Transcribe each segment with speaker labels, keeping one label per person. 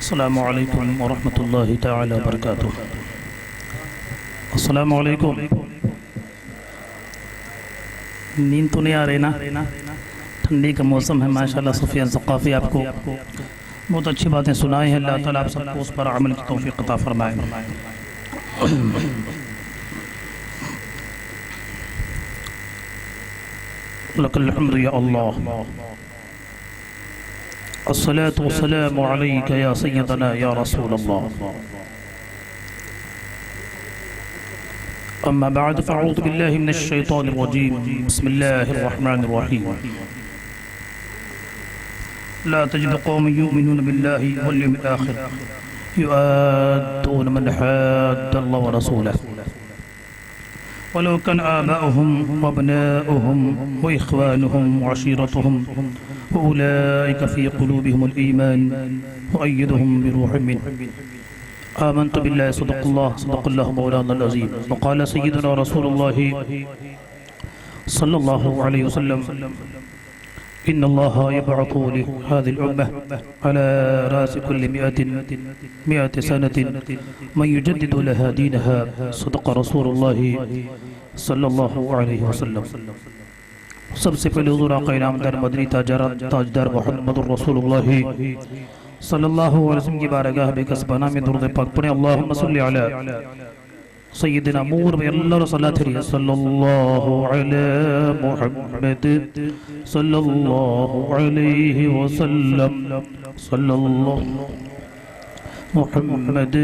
Speaker 1: अस्सलामु अलैकुम वरहमतुल्लाहि तआला बरकातुहू। अस्सलामु अलैकुम। नींद तो नहीं आ रही ना? ठंडी का मौसम है माशाल्लाह। सुफियान सक़ाफ़ी आपको बहुत अच्छी बातें सुनाई हैं। अल्लाह ताला आप सबको उस पर अमल की तौफ़ीक़ अता फ़रमाए। लकल हम्दु या अल्लाह, अस्सलातु वस्सलामु अलैका या सय्यदना या रसूल अल्लाह। अम्मा बअद फ़अऊज़ु बिल्लाहि मिनश शैतानिर रजीम। बिस्मिल्लाहिर रहमानिर रहीम। ला तजिदु क़ौमन युमिनूना बिल्लाहि वल यawmil आख़िर युआद्दूना मन हाद्दल्लाह व रसूलहु वलौ काना आबाउहुम व अब्नाउहुम व इख़्वानुहुम व अशीरतुहुम व उलाइका फ़ी क़ुलूबिहिमुल ईमान व अय्यदहुम बिरूहिम मिन्हु। आमन्तु बिल्लाहि सदक़ल्लाहु मौलाना अज़ीम। व क़ाल सय्यिदुना रसूलुल्लाहि सल्लल्लाहु अलैहि वसल्लम इन्नल्लाह यबअथु लिहाज़िल उम्मह अला रासि कुल्लि मिअति सनतिन मन युजद्दिदु लहा दीनहा। सदक़ रसूलुल्लाहि सल्लल्लाहु अलैहि वसल्लम। सबसे पहले हुज़ूर आक़ा इनामदार मदनी ताजदार मुहम्मदुर रसूलुल्लाहि सल्लल्लाहु अलैहि वसल्लम की बारगाह बेकसबाना में दुरूद पाक पढ़ें। अल्लाहुम्मा सल्लि अला सय्यिदिना मूर में अल्लाह रसूलुल्लाह सल्लल्लाहु अलैहि मुहम्मद सल्लल्लाहु अलैहि वसल्लम सल्लल्लाहु मुहम्मद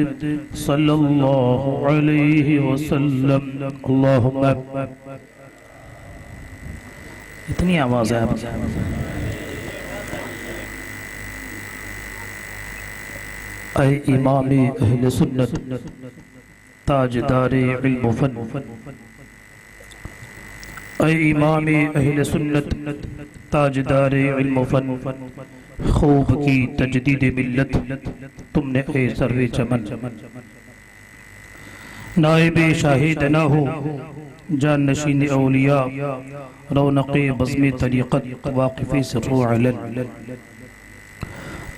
Speaker 1: सल्लल्लाहु अलैहि वसल्लम। अल्लाहुम्मा, इतनी आवाज़ है आप। ऐ इमाम अहले सुन्नत ताजदारे इल्म फन, ऐ इमाम अहले सुन्नत ताजदारे इल्म फन, खूब की तजदीद मिल्लत तुमने ए सर्वे चमन। नाइबे शाहिद न हो जान नशीन औलिया, रौनक़े बज़्म तरीक़त वाक़िफ़े सिर्रो अलन।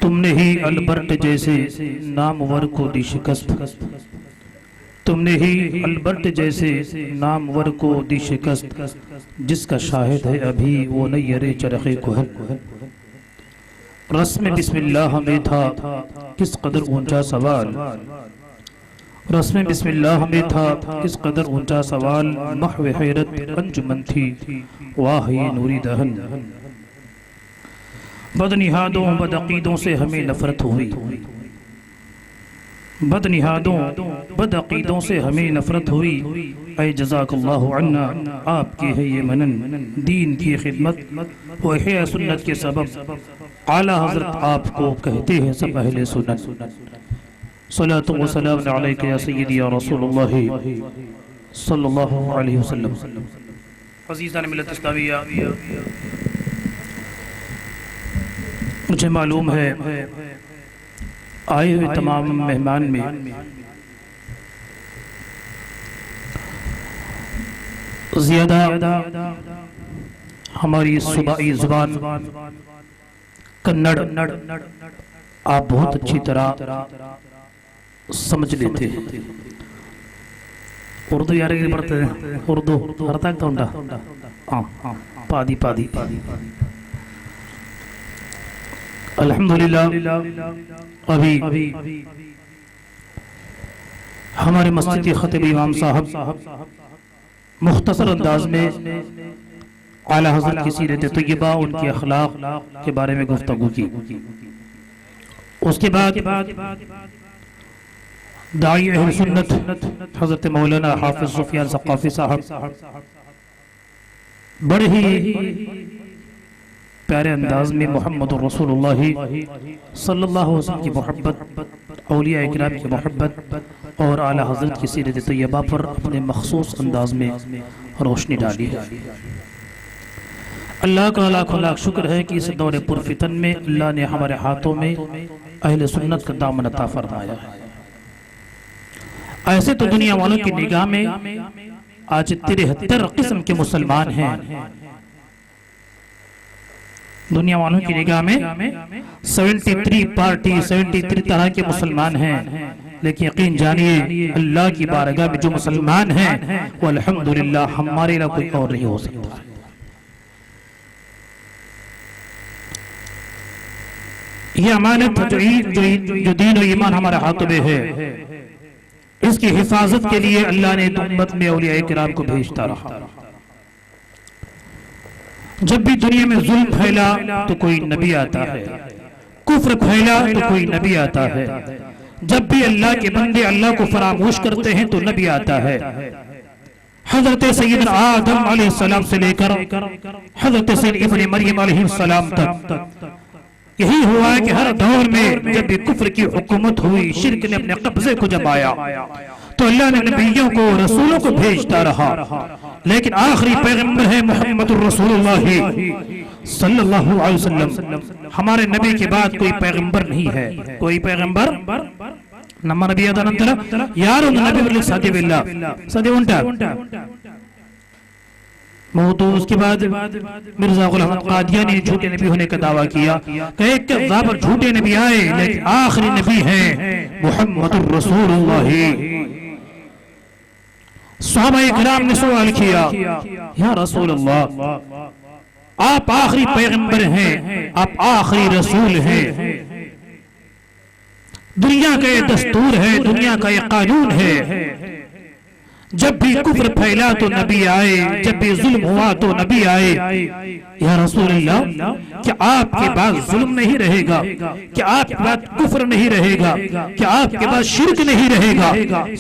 Speaker 1: तुमने ही अल्बर्ट जैसे नामवर को दी शिकस्त, तुमने ही अल्बर्ट जैसे नामवर को दी शिकस्त, जिसका शाहिद है अभी वो नैयरे चरख़े कुहन। रस्म बिस्मिल्लाह में था किस कदर ऊंचा सवाल, रस्म बिस्मिल्लाह में था किस कदर ऊंचा सवाल, महव हैरत अंजुमन थी वाह ये नूरी दहन। बदनिहादों बदअक़ीदों से हमें नफ़रत हुई, बदनिहादों बदअक़ीदों से हमें नफ़रत हुई। ऐ जज़ाकल्लाहु अन्ना, आपकी है ये मनन दीन की खिदमत व इहया सुन्नत के सबब। आला हज़रत आपको कहते हैं सब अहले सुन्नत। सलातु व सलाम अलैका या सय्यदी या रसूलुल्लाह सल्लल्लाहु अलैहि वसल्लम। अज़ीज़ान मिल्लत इस्लामिया, मुझे मालूम है आए हुए तमाम मेहमान में ज़्यादा हमारी सूबाई ज़ुबान कन्नड़ आप बहुत अच्छी तरह समझ लेते हैं। उर्दू यार पढ़ते हैं, उर्दू अर्थ पादी पादी। अल्हम्दुलिल्लाह अभी हमारे मस्जिद के खतीब इमाम साहब मुख्तसर अंदाज में आला हज़रत की सीरत तय्यबा, उनके अखलाक के बारे में गुफ्तगू की। उसके बाद दाई अहले सुन्नत हज़रत मौलाना हाफिज़ सुफियान सक़ाफ़ी साहब बड़े ही प्यारे अंदाज में मोहम्मद रसूलुल्लाह सल्लल्लाहु अलैहि वसल्लम की मोहब्बत, औलिया इकराम की मोहब्बत और आला हज़रत की सीरत तय्यबा पर अपने मखसूस अंदाज में रोशनी डाली है। अल्लाह का लाखों लाख शुक्र है कि इस दौरे पुरफितन में अल्लाह ने हमारे हाथों में अहले सुन्नत का दामन अता फरमाया है। ऐसे तो दुनिया वालों की निगाह में आज 73 किस्म के मुसलमान हैं, दुनिया वालों की निगाह में 73 पार्टी 73 तरह के मुसलमान हैं, लेकिन यकीन जानिए अल्लाह की बारगाह में जो मुसलमान हैं वो अल्हम्दुलिल्लाह हमारे लिए कोई और नहीं हो सकता। ये अमानत जो दीन और ईमान हमारे हाथ में है, इसकी हिफाजत के लिए अल्लाह ने उम्मत में औलिया किराम को भेजता रहा। जब भी दुनिया में जुल्म फैला तो कोई नबी आता है, कुफ्र फैला तो कोई नबी आता है। जब भी अल्लाह के बंदे अल्लाह को फरामोश करते हैं तो नबी आता है। हजरत सैयदना आदम अलैहिस्सलाम से लेकर हजरत सैयद इब्न मरियम अलैहिस्सलाम तक यही हुआ है कि हर दौर में जब भी कुफ्र की हुकूमत हुई, शिर्क ने अपने कब्जे को जमाया, तो अल्लाह ने नबियों को रसूलों को भेजता रहा। लेकिन आखिरी पैगंबर है मोहम्मद रसूलुल्लाह सल्लल्लाहु अलैहि वसल्लम। हमारे नबी के बाद कोई पैगंबर नहीं है, कोई पैगंबर ನಮ್ಮ ನಬಿಯಾದ ನಂತರ ಯಾರೊಂದು ನಬಿ ಬರಲಿಕ್ಕೆ ಸಾಧ್ಯವಿಲ್ಲ, ಸಾಧ್ಯ ಉಂಟಾ? तो उसके बाद मिर्जा गुलाम अहमद कादियानी ने झूठे नबी होने का दावा किया। कहे कज़्ज़ाब और झूठे नबी आए, लेकिन आखिरी नबी हैं मुहम्मदुर रसूलुल्लाह। सहाबाए किराम ने सवाल किया, या रसूल अल्लाह, आप आखिरी पैगंबर हैं, आप आखिरी रसूल हैं, दुनिया का ये दस्तूर है, दुनिया का ये कानून है, जब भी कुफ्र फैला तो नबी आए, जब भी जुल्म हुआ तो नबी आए। या रसूलल्लाह, क्या आपके पास जुल्म नहीं रहेगा? क्या आपके पास कुफ्र नहीं रहेगा? क्या आपके पास शिर्क नहीं रहेगा?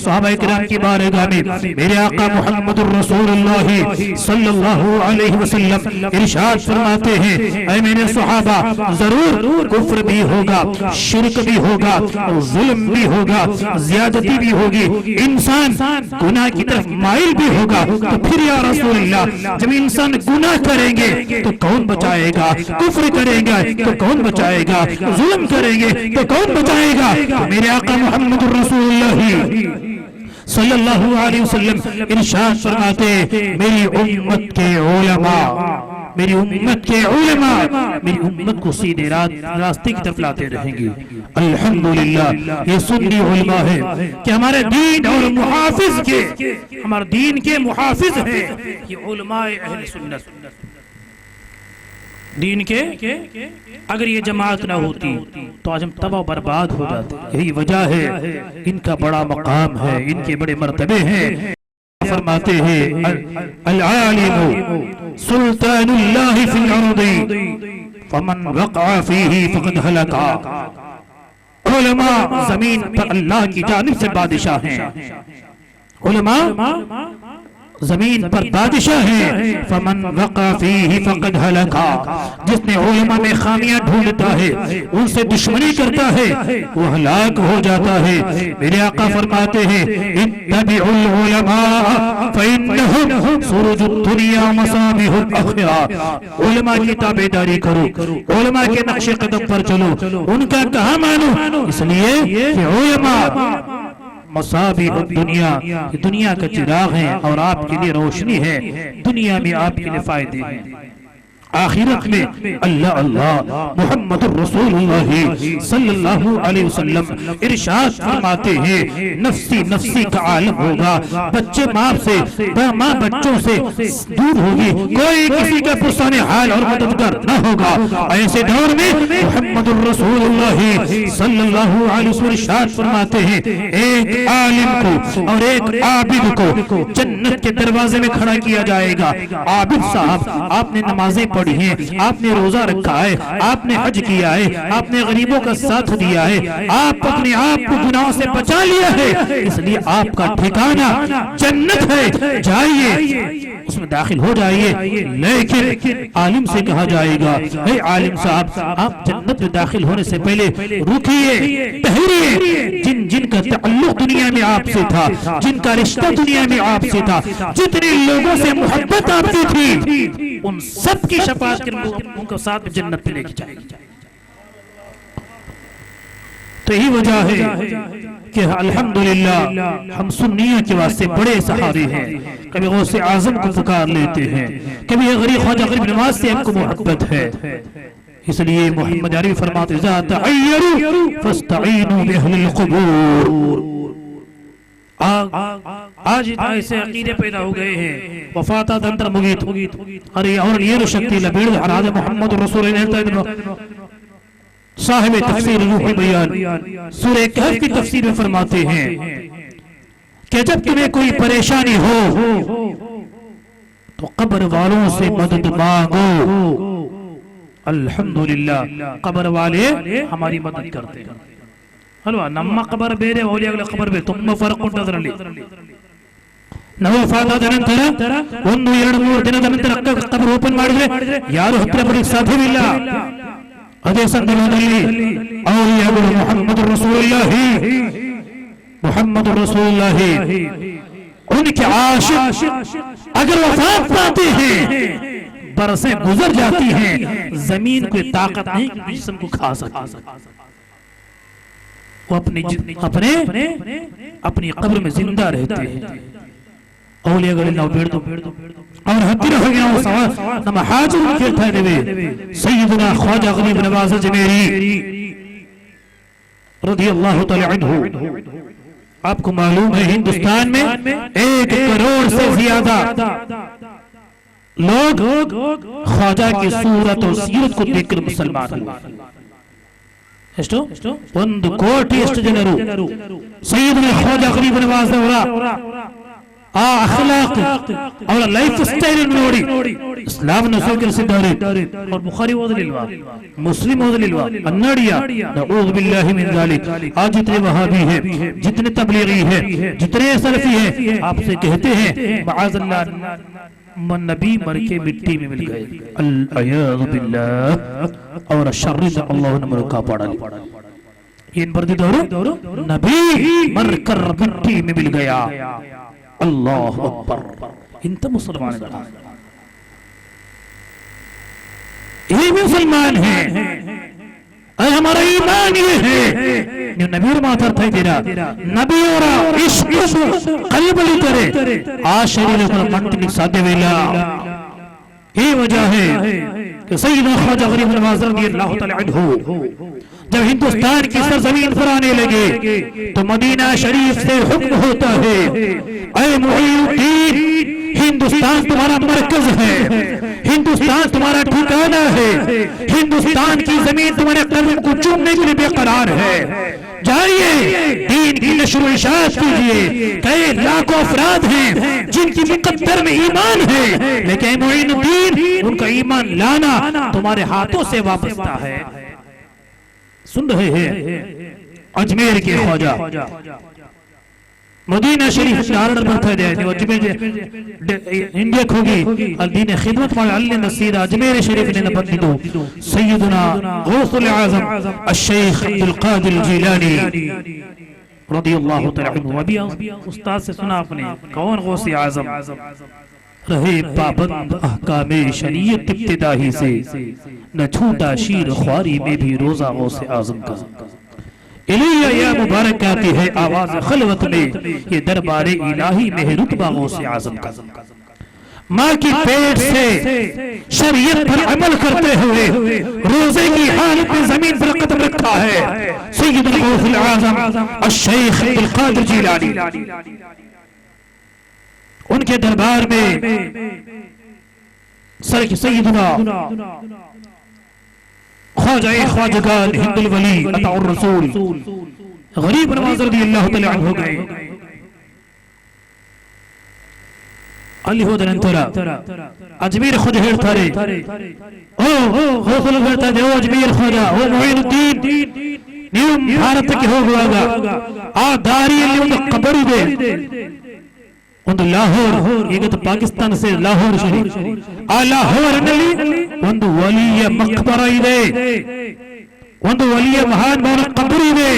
Speaker 1: सहाबाए किराम की बारगाह में मेरे आका मुहम्मदुर रसूलुल्लाह सल्लल्लाहु अलैहि वसल्लम इरशाद फरमाते हैं, ऐ मेरे सहाबा, जरूर कुफ्र भी होगा, शिर्क भी होगा, जुल्म भी होगा, ज्यादती भी होगी, इंसान गुनाह की तरफ माइल भी होगा। तो फिर या रसूलल्लाह, जब इंसान गुनाह करेंगे तो कौन बचाएगा? कुफ्र करेंगे तो कौन बचाएगा? जुल्म करेंगे तो कौन बचाएगा? तो मेरे आका मोहम्मद रसूलुल्लाह सल्लल्लाहु अलैहि वसल्लम इरशाद फरमाते, मेरी उम्मत के उलमा, मेरी उम्मत के उलमा मेरी उम्मत को सीधे रास्ते की तरफ लाते रहेंगे। अल्हम्दुलिल्लाह, ये सुन्नी उलमा है कि हमारे दीन और मुहाफिज के, हमारे दीन के मुहाफिज हैं ये उलमाए अहले सुन्नत। दीन के अगर ये जमात ना होती तो आज हम तबाह बर्बाद हो जाते। यही वजह है, इनका बड़ा मकाम है, इनके बड़े मर्तबे हैं। फरमाते हैं, अल आलिमु सुल्तानुल्लाह फिल अर्दी फमन वक़अ फीही फक़द हलका। उलमा जमीन पर अल्लाह की जानिब से बादशाह हैं, उलमा जमीन पर बादशाह है। फमन वक़अ फीही फक़द हलका, जिसने उलमा में खामियां ढूंढता है, उनसे दुश्मनी करता है, वो हलाक हो जाता है। मेरे आका फरमाते हैं, इत्तबिउल उलमा फ़इन्नहुम सुरुजुद दुनिया मसाबिहुल आखिरा। उलमा की ताबेदारी करो, उलमा के नक्शे कदम पर चलो, उनका कहा मानो, इसलिए कि उलमा मसाबिह दुनिया, दुनिया का चिराग है और आपके लिए रोशनी है, दुनिया में आपके लिए फायदे हैं, आखिरत में अल्लाह अल्लाह मुहम्मद रसूलुल्लाह सल्लल्लाहु अलैहि वसल्लम इरशाद फरमाते हैं, नफ्सी नफ्सी का आलम होगा, बच्चे माँ से, माँ बच्चों से दूर होगी, कोई किसी का पुरसाने हाल और मददगार न होगा। ऐसे दौर में मुहम्मद रसूलुल्लाह सल्लल्लाहु अलैहि वसल्लम इरशाद फरमाते हैं, एक आलिम को और एक आबिद को जन्नत के दरवाजे में खड़ा किया जाएगा। आबिद साहब, आपने नमाजें पढ़ी हैं, आपने रोजा रखा है, आपने हज किया है, आपने गरीबों का साथ दिया है, आप अपने आप को गुनाहों से बचा लिया है, इसलिए आपका ठिकाना जन्नत है, जाइए उसमें दाखिल हो जाइए। लेकिन आलिम से कहा जाएगा, हे आलिम साहब, आप जन्नत में दाखिल होने से पहले रुकिए, ठहरिए। जिन जिनका ताल्लुक दुनिया में आपसे था, जिनका रिश्ता दुनिया में आपसे था, जितने लोगों से मोहब्बत आपकी थी, उन सब की शफाअत के उनको साथ में जन्नत में लेके जाएगी। तो यही वजह है कि अल्हम्दुलिल्लाह हम सुन्नियों के वास्ते बड़े सहारे हैं। कभी गौसे आजम को पुकार लेते हैं, कभी गरीब ख्वाजा गरीब नवाज से हमको मोहब्बत है। इसलिए मोहम्मद अरबी फरमाते इज़ा तअय्यरू फस्तईनु बिअहलिल क़ुबूर। आज ऐसे अकीदे पैदा हो गए हैं वफाता तंत्र मुगीत अरे और ये शक्ति लबीड़ हराज मोहम्मद रसूल साहिब तफसीर रूहुल बयान सूरह कहफ की तफसीर में फरमाते हैं कि जब तुम्हें कोई परेशानी हो तो कब्र वालों से मदद मांगो। अल्हम्दुलिल्लाह कब्र वाले हमारी मदद करते हैं। ಅಲ್ವಾ ನಮ್ಮ ಕಬರ್ ಬೇರೆ ಔಲಿಯಾಗಳ ಕಬರ್ ಬೇರೆ ತುಂಬಾ ಫರಕ್ ಉಂಟು ಅದರಲ್ಲಿ। ನಾವು ವಫಾತಾದ ನಂತರ 1-2-3 ದಿನದ ನಂತರ ಕಬರ್ ಓಪನ್ ಮಾಡಿದ್ರೆ ಯಾರು ಹತ್ರ ಬರಲಿಕ್ಕೆ ಸಾಧ್ಯವಿಲ್ಲ। ಅದೇ ಸಂದರ್ಭದಲ್ಲಿ ಔಲಿಯಾಗಳು ಮೊಹಮ್ಮದ್ ರಸೂಲುಲ್ಲಾಹಿ उनके आशिक अगर वफात पाते हैं बरसें गुजर जाती हैं जमीन को ताकत नहीं कि जिस्म को खा सके। वो अपनी कब्र में जिंदा रहते हैं। ಔಲಿಯಾಗಳಿಂದ ನಾವು ಬೇಡ್ದು ಅವರ ಹತ್ತಿರ ಹೋಗಿ ನಾವು ನಮ್ಮ ಹಾಜರನ್ನು ಕೇಳ್ತಾ ಇದ್ದೇವೆ। ಸಯ್ಯಿದುನಾ ಖ್ವಾಜಾ ಗರೀಬ್ ನವಾಜ್ ಅಜ್ಮೇರಿ रज़ियल्लाहु तआला अन्हु, आपको मालूम है हिंदुस्तान में 1 करोड़ से ज्यादा लोग ख्वाजा की सूरत और सीरत को देखकर मुसलमान हुए। ಎಷ್ಟು 1 ಕೋಟಿಯಷ್ಟು ಜನರು ಸಯ್ಯಿದುನಾ ಖ್ವಾಜಾ ಗರೀಬ್ ನವಾಜ್ ಅವರ ಆ ಅಖ್ಲಾಕ್ ಅವರ ಲೈಫ್ ಸ್ಟೈಲ್ ನೋಡಿ ಇಸ್ಲಾಂ ಅನ್ನು ಸ್ವೀಕರಿಸಿದ್ದಾರೆ। ಅವರು ಬುಖಾರಿ ಓದಲಿಲ್ವಾ, ಮುಸ್ಲಿಂ ಓದಲಿಲ್ವಾ, ಕನ್ನಡಿಯ ನಊज़ु बिल्लाहि मिन ज़ालिक। आज जितने वहाबी हैं, जितने तबलीगी हैं, जितने सलफी हैं, आपसे कहते हैं माअज़ल्लाह नबी मर के मिट्टी में मिल गए, अल-अयाज़ु बिल्लाह। और शर्र से अल्लाह ने मुझे कापाड़ा। ಏನ್ ಬರ್ದಿದ್ದವರು ನಬಿ ಮರ್ಕರ್ मिट्टी में मिल गया। अल्लाह अकबर। इंत मुसलमान ये मुसलमान है, हमारा ईमान ये है नबी माता दीरा नबी इश्क कल्बली करे आ शरीर पर मंटने साध्यविಲ್ಲ। ये वजह है कि सैयदना ख्वाजा गरीब नवाज रज़ियल्लाहु तआला अन्हु जब हिंदुस्तान की सरजमीन पर आने लगे तो मदीना शरीफ से हुक्म होता है, ऐ मुईनुद्दीन, हिंदुस्तान तुम्हारा मरकज है, हिंदुस्तान तुम्हारा ठिकाना है, हिंदुस्तान की जमीन तुम्हारे कदम को चूमने के लिए बेकरार है। जाइए दीन की नशर इशाअत कीजिए। कई लाखों अफराद हैं जिनकी मुकद्दर में ईमान है, लेकिन मुईनुद्दीन उनका ईमान लाना तुम्हारे हाथों से वाबस्ता है। सुन रहे हैं अजमेर के ख्वाजा मदीना शरीफ ಆರ್ಡರ್ ಬರ್ತಾ ಇದೆ, ನೀವು ಅಜ್ಮೇರ್ ಇಂಡಿಯಾಕ್ಕೆ ಹೋಗಿ ಅಲ್ಲಿ ದೀನ ಖಿದ್ಮತ್ ಮಾಡಿ ಅಲ್ಲಿಂದ ಸೀದಾ ಅಜ್ಮೇರ್ ಶರೀಫಿನಿಂದ ಬಂದಿದ್ದು ಸಯ್ಯಿದುನಾ ಗೌಸುಲ್ ಆಜಮ್ ಅಶೇಖ್ ಅಬ್ದುಲ್ ಕಾದಿರ್ ಜೀಲಾನಿ रज़ियल्लाहु तआला अन्हु। अभी उस्ताद से सुना आपने, कौन गौस आजम रहे पाबंद अहकामे शरीयत इब्तिदाई से, न छूटा शीर ख्वारी में भी रोजा गौस आजम का। इलिया या मुबारक आती है आवाज खलवत में, ये दरबारे इलाही में है रुतबा गौस आजम का। माँ की पेट से शरीयत पर अमल करते हुए रोजे की हालत में जमीन पर कदम रखा है सैयदुल गौसुल आजम अश-शेख अब्दुल कादिर जीलानी। उनके दरबार में सैयदुना ख्वाजा ख्वाजगान हिंदुल वली अताउर रसूल गरीब नवाज रज़ियल्लाहु तआला अन्हु हो गए। ಅಲ್ಲಿ ಹೋದ ನಂತರ ಅಜ್ಮೀರ್ ಖ್ವಾಜಾ ಹೇಳ್ತಾರೆ, ಓ ಗೌಸುಲ್ ಹೇಳ್ತಾ ಇದೆ, ಓ ಅಜ್ಮೀರ್ ಖ್ವಾಜಾ, ಓ ಮುঈನುದ್ದೀನ್, ನೀವು ಭಾರತಕ್ಕೆ ಹೋಗುವಾಗ ಆ ದಾರಿಯಲ್ಲಿ ಒಂದು ಕಬರ್ ಇದೆ, ಒಂದು ಲಾಹೋರ್, ಈಗ ಪಾಕಿಸ್ತಾನ ಸೇ ಲಾಹೋರ್ ಶರೀಫ್, ಆ ಲಾಹೋರ್ನಲ್ಲಿ ಒಂದು ವಲಿಯ ಮಕ್ಬರ ಇದೆ, ಒಂದು ವಲಿಯ ಮಹಾನ್ ಮೌನ ಕಬರ್ ಇದೆ,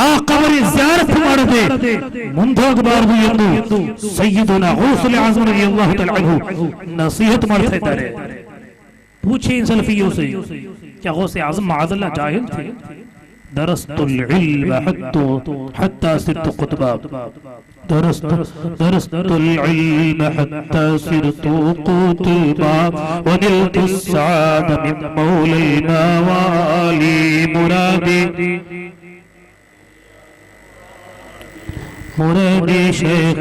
Speaker 1: ಆ ಕಬರಿ ಜಿಯಾರತ್ ಮಾಡದೆ ಮುಂದೋಗಬಾರದು ಎಂದು ಸಯ್ಯಿದುನಾ ಗೌಸುಲ್ ಆಜಮ್ ರಲಿಯಲ್ಲಾಹು ತಆಲಾ ಅನ್ಹು ನಸೀಹತ್ ಮಾಡ್ತಾ ಇದ್ದಾರೆ। पूछे इन सलफियों से क्या गौसे आजम माअज़ल्लाह जाहिल थे? दरस्तुल इल्म हत्ता सिरतु कुतबा दरस्तुल इल्म हत्ता सिरतु कुतबा वनिलतु साद मिन मौलिल मवाली मुरादी मुरादी शेख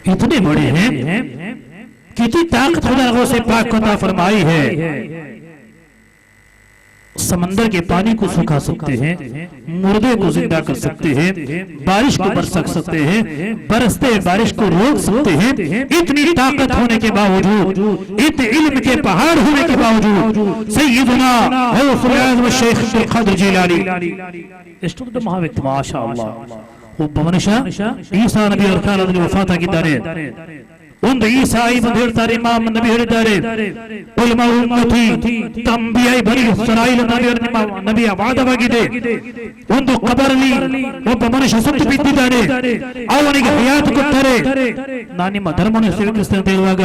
Speaker 1: इतने बड़े हैं, कितनी ताकत खुदा से पाक अता फरमाई है। समंदर के पानी को सुखा सकते हैं, मुर्दे को जिंदा कर सकते हैं, बारिश को बरसा सकते हैं, बरसते बारिश को रोक सकते हैं। इतनी ताकत होने के बावजूद, इतने इल्म के पहाड़ होने के बावजूद सैयदना गौसुल आज़म शेख अब्दुल क़ादिर जिलानी ಎಷ್ಟು ಮಹಾ ವ್ಯಕ್ತಿ ಮಾಶಾಅಲ್ಲಾಹ್ ಒಬ್ಬ ಮನುಷ್ಯ ಈಸಾ ನಬಿ ಅವರ ಕಾಲದಲ್ಲಿ ವಫಾತ್ ಆಗಿದ್ದಾರೆ। ಒಂದು ಈಸಾ ಬಂದು ಹೇಳ್ತಾರೆ, ಇಮಾಮ್ ನಬಿ ಹೇಳಿದ್ದಾರೆ, ಉಲಮಾ ಉಮ್ಮತಿ ತಂಬಿಯಾಯಿ ಬನಿ ಇಸ್ರಾಯೀಲ್ ನಬಿಯ ವಾದವಾಗಿದೆ, ಒಂದು ಕಬರಲ್ಲಿ ಒಬ್ಬ ಮನುಷ್ಯ ಸತ್ತು ಬಿದ್ದಿದ್ದಾನೆ, ಅವನಿಗೆ ಹಯಾತ್ ಕೊಟ್ಟರೆ ನಾನು ನಿಮ್ಮ ಧರ್ಮವನ್ನು ಸ್ವೀಕರಿಸ್ತೇನೆ ಅಂತ ಹೇಳುವಾಗ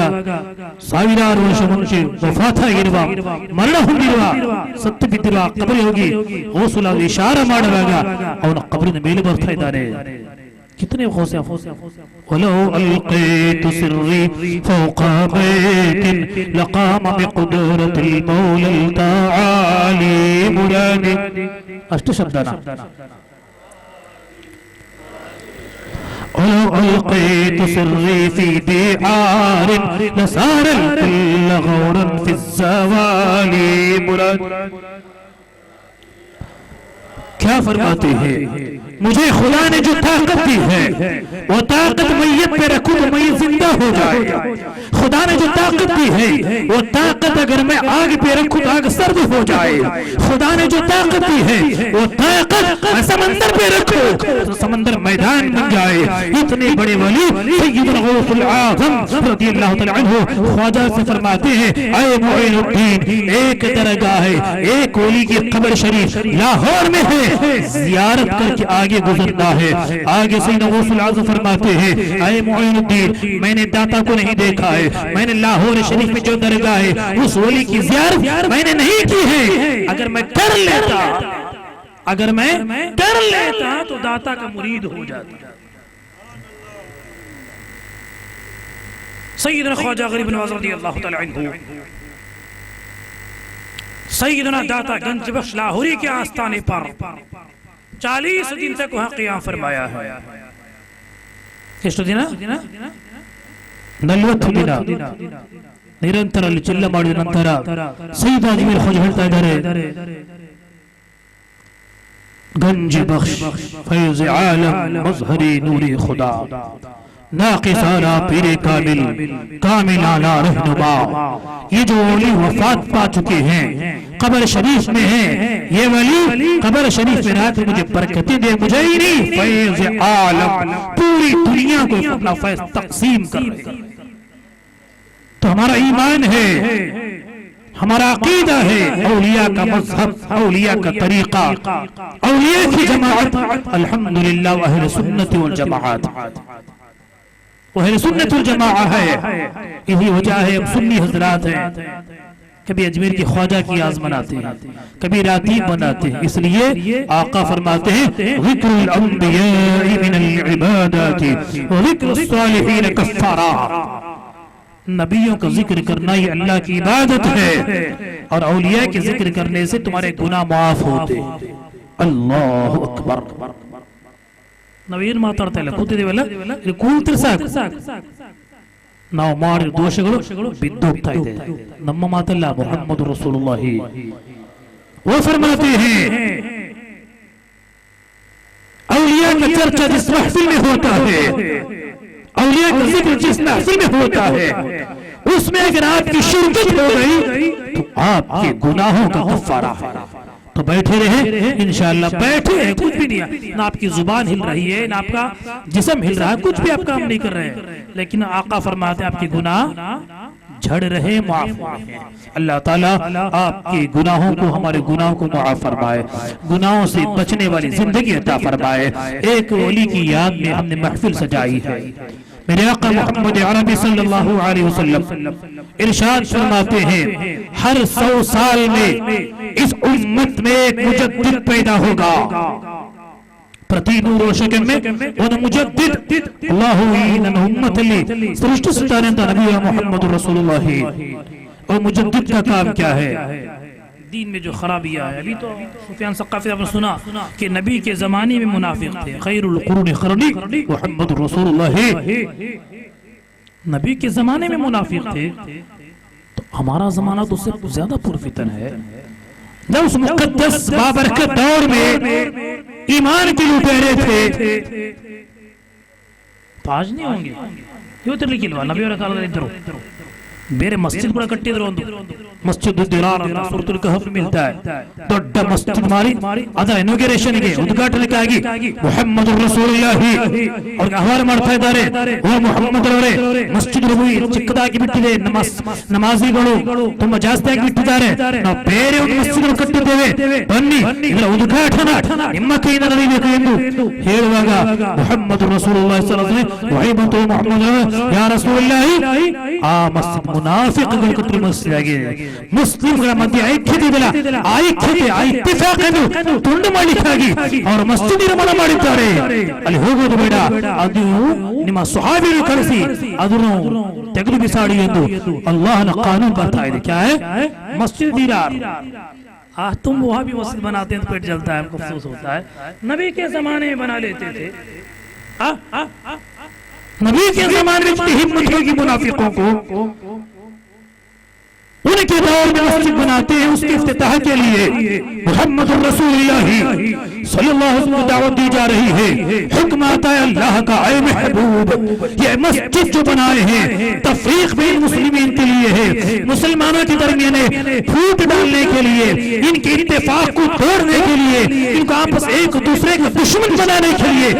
Speaker 1: ಸಾವಿರಾರು ವರ್ಷ ಮುಂಚೆ ವಫಾತ್ ಆಗಿರುವ ಮರಣ ಹೊಂದಿರುವ ಸತ್ತು ಬಿದ್ದಿರುವ ಕಬರಿ ಹೋಗಿ ಗೌಸುಲ್ ಇಶಾರಾ ಮಾಡುವಾಗ ಅವನ ಕಬರಿನ ಮೇಲೆ ಬರ್ತಾ ಇದ್ದಾನೆ। कितने गौसे वलो अलक़ैतु सिर्री फ़ौक़ बैतिन लक़ाम बिक़ुदरतिल मौला ताली मुरादी अष्ट शब्दाना वलो अलक़ैतु सिर्री फ़ी दिआरिन लसारल कुल्ल गौरन फ़िज़्ज़वाली मुरादी। क्या फरमाते हैं, मुझे खुदा ने जो ताकत दी है वो ताकत मैयत पे रखूं तो मैयत जिंदा हो जाए। खुदा ने जो ताकत दी है वो ताकत अगर मैं आग पे रखूं तो आग सर्द हो जाए। खुदा ने जो ताकत दी है वो ताकत मैं समंदर पे रखूं तो समंदर मैदान बन जाए। इतने बड़े वली सैयदुल गौसुल आज़म रज़ियल्लाहु तआला अन्हु ख्वाजा से फरमाते हैं, ऐ मुईनुद्दीन, एक दरगाह है, एक वली की कब्र शरीफ लाहौर में है, ज़ियारत करके आगे गुजरना है। आगे से गौसुल आज़म फरमाते हैं, ऐ मुईनुद्दीन, मैंने दाता को नहीं देखा है, मैंने लाहौर शरीफ में जो दरगाह है उस वली की ज़ियारत मैंने नहीं की है। अगर मैं कर लेता तो दाता का मुरीद हो जाता। सैयदना ख्वाजा गरीब नवाज रज़ियल्लाहु तआला अन्हु, सैयदना दाता गंज बख्श लाहौरी के आस्थाने पर 40 दिन तक वहां क़ियाम फरमाया है। ಎಷ್ಟು ದಿನ? 40 ದಿನ ನಿರಂತರ ಅಲ್ಲಿ ಚೆಲ್ಲ ಮಾಡಿದ ನಂತರ ಸೈಯದ್ ಅಜ್ಮೀರ್ ಖ್ವಾಜಾ ಹೇಳ್ತಾ ಇದ್ದಾರೆ, ಗಂಜ್ ಬಖ್ಶ್ ಫೈज़ ಆಲಂ ಮज़ಹರಿ ನೂರಿ ಖುದಾ नाक़िसाना पीरे कामिल कामिल आला रहनुमा। ये जो वली वफात पा चुके हैं, कब्र शरीफ में हैं, ये वली कब्र शरीफ में रात मुझे बरकतें दे, मुझे ही नहीं फैज़ आलम पूरी दुनिया को अपना फैज़ तक़सीम कर रहे। तो हमारा ईमान है, हमारा अकीदा है, औलिया का मज़हब, औलिया का तरीका, औलिया की जमाअत अल्हम्दुलिल्लाह अहले सुन्नत वल जमाअत, अहले सुन्नत वल जमाअत है। यही वजह है हम सुन्नी हजरात हैं, कभी अजमेर की ख्वाजा की आज़ मनाते हैं, कभी रातीब बनाते हैं। इसलिए आका फरमाते हैं, ज़िक्रुल अंबिया'i मिनल इबादाति व ज़िक्रुस सालिहीन कफ़ारा। नबियों का जिक्र करना ये अल्लाह की इबादत है और औलिया के जिक्र करने से तुम्हारे गुनाह माफ होते। अल्लाहु अकबर। ನಾವೇನು ಮಾತಾಡ್ತಾ ಇಲ್ಲ, ಕೂತಿದ್ದೀವಲ್ಲ, ಇದು ಕೂತಿರ್ ಸಾಕು, ನಾವು ಮಾಡಿದ ದೋಷಗಳು ಬಿದ್ದೋಗ್ತಾ ಇದೆ। ನಮ್ಮ ಮಾತಲ್ಲ, ಮುಹಮ್ಮದ್ ರಸೂಲುಲ್ಲಾಹಿ वो फरमाते हैं, औलिया का चर्चा जिस महफिल में होता है, औलिया का जिक्र जिस महफिल में होता है, उसमें अगर आपकी शिरकत हो गई तो आपके गुनाहों का कफ़ारा है। तो बैठे रहे इंशाअल्लाह, बैठे हैं, कुछ भी नहीं, ना आपकी जुबान हिल रही है, ना आपका जिस्म हिल रहा है, कुछ भी आप काम नहीं कर रहे हैं, लेकिन आका फरमाते हैं आपके गुनाह झड़ रहे, माफ हैं। अल्लाह ताला आपके गुनाहों को, हमारे गुनाहों को माफ फरमाए, गुनाहों से बचने वाली जिंदगी अता फरमाए। एक वली की याद में हमने महफिल सजाई है। मेरे आका मोहम्मद अरबी सल्लल्लाहु अलैहि वसल्लम इरशाद फरमाते हैं, हर 100 साल में इस उम्मत में एक मुजद्दिद पैदा होगा। ಪ್ರತಿ 100 ವರ್ಷಕ್ಕೆ ಒಂದು ಮುಜದ್ದಿದ್ ಅಲ್ಲಾಹು ಈ ನನ್ನ ಉಮ್ಮತಲ್ಲಿ ಸೃಷ್ಟಿಸುತ್ತಾನೆ ಅಂತ ನಬಿ ಮೊಹಮ್ಮದ್ ರಸೂಲುಲ್ಲಾಹಿ। और मुजद्दिद का काम क्या है? दीन में जो खराबियां है। अभी तो सुफियान सक़ाफ़ी आपने सुना कि नबी के जमाने में मुनाफिक थे। खैरुल कुरूनि क़रनी मुहम्मद रसूलुल्लाह। नबी के जमाने में मुनाफिक थे, तो हमारा जमाना तो उससे ज्यादा पुरफितन है। जब उस मुक़द्दस बाबरकत दौर में ईमान के लुटेरे थे, तो आज नहीं होंगे। ಇವತ್ತಿರ್ಲಿಕ್ಕಿಲ್ವಾ ನಬಿಯವರ ಕಾಲದಲ್ಲಿ ಇದ್ದರು, ಬೇರೆ ಮಸ್ಜಿದ್ ಕೂಡ ಕಟ್ಟಿದ್ರು। ಒಂದು ಮಸ್ಜಿದ್ ದಿರಾರ್ ಅಂತ ಸೂರತುಲ್ ಕಹಫ್ ಮಿಲ್ತಾ है, ದೊಡ್ಡ ಮಸ್ಜಿದ್ ಮಾಡಿ ಅದರ ಇನಾಗ್ಯುರೇಷನ್ ಗೆ ಉದ್ಘಾಟನೆಗಾಗಿ ಮುಹಮ್ಮದ್ ರಸೂಲುಲ್ಲಾಹಿ ಅವರಿಗೆ ಆಹ್ವಾನ ಮಾಡ್ತಾ ಇದ್ದಾರೆ। ಓ ಮುಹಮ್ಮದ್ ಅವರೇ, ಮಸ್ಜಿದ್ ನಬವಿ ಚಿಕ್ಕದಾಗಿ ಬಿಟ್ಟಿದೆ, ನಮಾಜಿಗಳು ತುಂಬಾ ಜಾಸ್ತಿ ಆಗಿ ಬಿಟ್ಟಿದ್ದಾರೆ, ನಾವು ಬೇರೆ ಒಂದು ಮಸ್ಜಿದ್ ಕಟ್ಟಿದ್ದೇವೆ, ಬನ್ನಿ ಇದರ ಉದ್ಘಾಟನಾ ನಿಮ್ಮ ಕೈಯಿಂದ ನಡೆಯಬೇಕು ಎಂದು ಹೇಳುವಾಗ ಮುಹಮ್ಮದ್ ರಸೂಲುಲ್ಲಾಹಿ ಸಲ್ಲಲ್ಲಾಹು ಅಲೈಹಿ ವಸಲ್ಲಂ ವಹಿಬತು ಮುಹಮ್ಮದ್ ಯಾ ರಸೂಲುಲ್ಲಾಹಿ, ಆ ಮಸ್ಜಿದ್ ಮುನಾಫಿಕ್ಗಳು ಕಟ್ಟಿರುವ ಮಸ್ಜಿದ್ ಆಗಿದೆ। ಮುಸ್ಲಿಮ್ಗಳ ಮಧ್ಯೆ ಐಕ್ಯತೆಯಿಲ್ಲ, ಐಕ್ಯತೆ ಇತ್ತಿಫಾಕನ್ನು ತುಂಡು ಮಾಡಲಿಕ್ಕಾಗಿ ಅವರು ಮಸ್ಜಿದ್ ನಿರ್ಮಾಣ ಮಾಡಿದ್ದಾರೆ। ಅಲ್ಲಿ ಹೋಗೋದು ಬೇಡ, ಅದು ನಿಮ್ಮ ಸ್ವಹಾಬಿಯನ್ನು ಕಳಿಸಿ ಅದನ್ನು ತೆಗೆದು ಬಿಸಾಡಿ ಎಂದು ಅಲ್ಲಾಹನ ಕಾನೂನು ಬರ್ತಾ ಇದೆ। क्या है? मस्जिद दीरार। तुम वहां भी मस्जिद बनाते हैं तो पेट जलता है, अफसोस होता है। नबी के जमाने में बना लेते थे। नबी के जमाने में इतनी हिम्मत होगी मुनाफिकों को, उनके दौर में मस्जिद बनाते हैं उसके इफ्तिताह के लिए मुहम्मद रसूलुल्लाह सल्लल्लाहु अलैहि वसल्लम दावत दी जा रही है। हुक्म आता है अल्लाह का, ऐ महबूब ये मस्जिद जो बनाए हैं तफरीक में मुस्लिमीन के लिए है, मुसलमानों के दरमियान फूट डालने के लिए, इनके इत्तेफाक को तोड़ने के लिए, इनको आपस एक दूसरे का दुश्मन बनाने के लिए